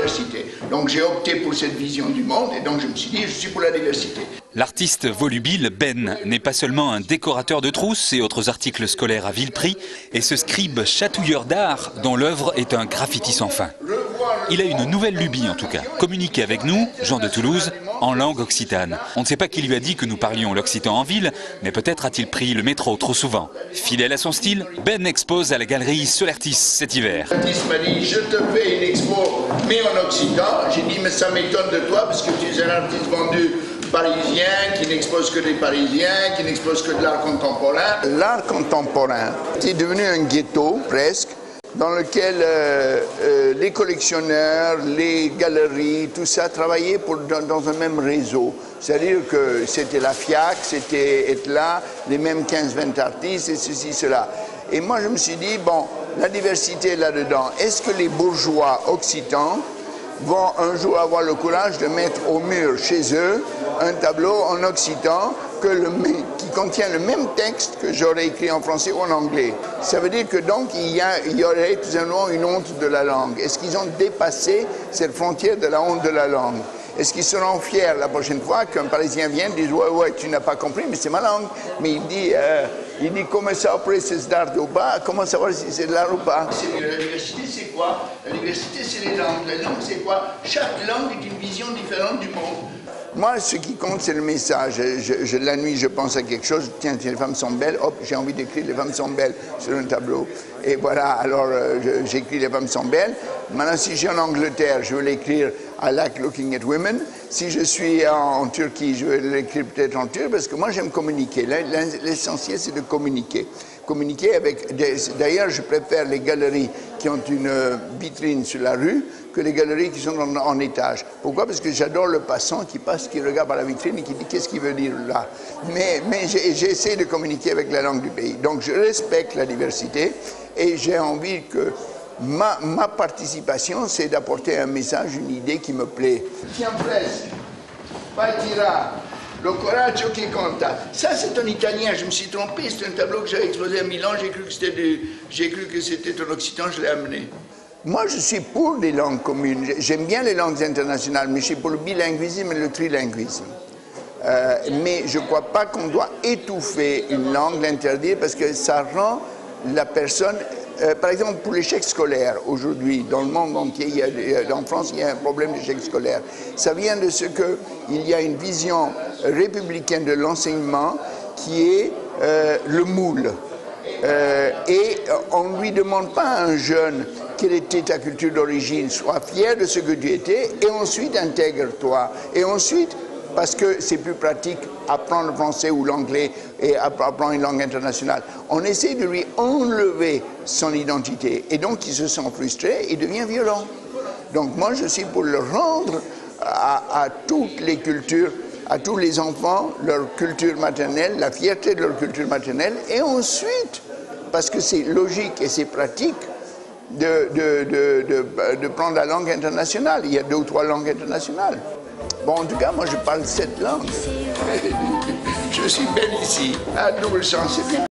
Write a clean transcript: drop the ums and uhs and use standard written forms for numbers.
diversité. Donc j'ai opté pour cette vision du monde et donc je me suis dit, je suis pour la diversité. L'artiste volubile Ben n'est pas seulement un décorateur de trousses et autres articles scolaires à vil prix, et ce scribe chatouilleur d'art dont l'œuvre est un graffiti sans fin. Il a une nouvelle lubie en tout cas, communiquer avec nous, Jean de Toulouse, en langue occitane. On ne sait pas qui lui a dit que nous parlions l'occitan en ville, mais peut-être a-t-il pris le métro trop souvent. Fidèle à son style, Ben expose à la galerie Solertis cet hiver. L'artiste m'a dit, je te fais une expo, mais en occitan. J'ai dit, mais ça m'étonne de toi parce que tu es un artiste vendu parisien, qui n'expose que des Parisiens, qui n'expose que de l'art contemporain. L'art contemporain est devenu un ghetto, presque, dans lequel les collectionneurs, les galeries, tout ça travaillaient dans un même réseau. C'est-à-dire que c'était la FIAC, c'était ETLA, les mêmes 15-20 artistes et ceci, cela. Et moi je me suis dit, bon, la diversité là-dedans, est-ce que les bourgeois occitans vont un jour avoir le courage de mettre au mur chez eux un tableau en occitan qui contient le même texte que j'aurais écrit en français ou en anglais. Ça veut dire que donc il y aurait tout simplement une honte de la langue. Est-ce qu'ils ont dépassé cette frontière de la honte de la langue? Est-ce qu'ils seront fiers la prochaine fois qu'un Parisien vienne et dise ouais, tu n'as pas compris, mais c'est ma langue. Mais il dit comment ça après c'est d'art ou pas? Comment savoir si c'est de l'art ou pas? La diversité c'est quoi? La diversité c'est les langues. La langue c'est quoi? Chaque langue est une vision différente du monde. Moi, ce qui compte, c'est le message. La nuit, je pense à quelque chose. Tiens, les femmes sont belles. Hop, j'ai envie d'écrire les femmes sont belles sur un tableau. Et voilà, alors j'écris les femmes sont belles. Maintenant, si je suis en Angleterre, je veux l'écrire I like looking at women. Si je suis en Turquie, je vais l'écrire peut-être en turc parce que moi, j'aime communiquer. L'essentiel, c'est de communiquer. Communiquer avec... D'ailleurs, je préfère les galeries qui ont une vitrine sur la rue que les galeries qui sont en étage. Pourquoi? Parce que j'adore le passant qui passe, qui regarde par la vitrine et qui dit qu'est-ce qu'il veut dire là. Mais j'essaie de communiquer avec la langue du pays. Donc je respecte la diversité et j'ai envie que ma participation, c'est d'apporter un message, une idée qui me plaît. Tiens, presse, partira. Le coraggio che conta. Ça, c'est un italien, je me suis trompé, c'est un tableau que j'avais exposé à Milan, j'ai cru que c'était un occitan, je l'ai amené. Moi, je suis pour les langues communes. J'aime bien les langues internationales, mais je suis pour le bilinguisme et le trilinguisme. Mais je ne crois pas qu'on doit étouffer une langue, l'interdire, parce que ça rend la personne... par exemple, pour l'échec scolaire, aujourd'hui, dans le monde entier, en France, il y a un problème d'échec scolaire. Ça vient de ce qu'il y a une vision républicaine de l'enseignement qui est le moule. Et on ne lui demande pas à un jeune quelle était ta culture d'origine, sois fier de ce que tu étais et ensuite intègre-toi. Et ensuite, parce que c'est plus pratique, apprendre le français ou l'anglais et apprendre une langue internationale. On essaie de lui enlever son identité et donc il se sent frustré et devient violent. Donc moi je suis pour le rendre à toutes les cultures, à tous les enfants, leur culture maternelle, la fierté de leur culture maternelle et ensuite, parce que c'est logique et c'est pratique, de prendre la langue internationale. Il y a 2 ou 3 langues internationales. Bon, en tout cas, moi, je parle 7 langues. Je suis belle ici, à double sens.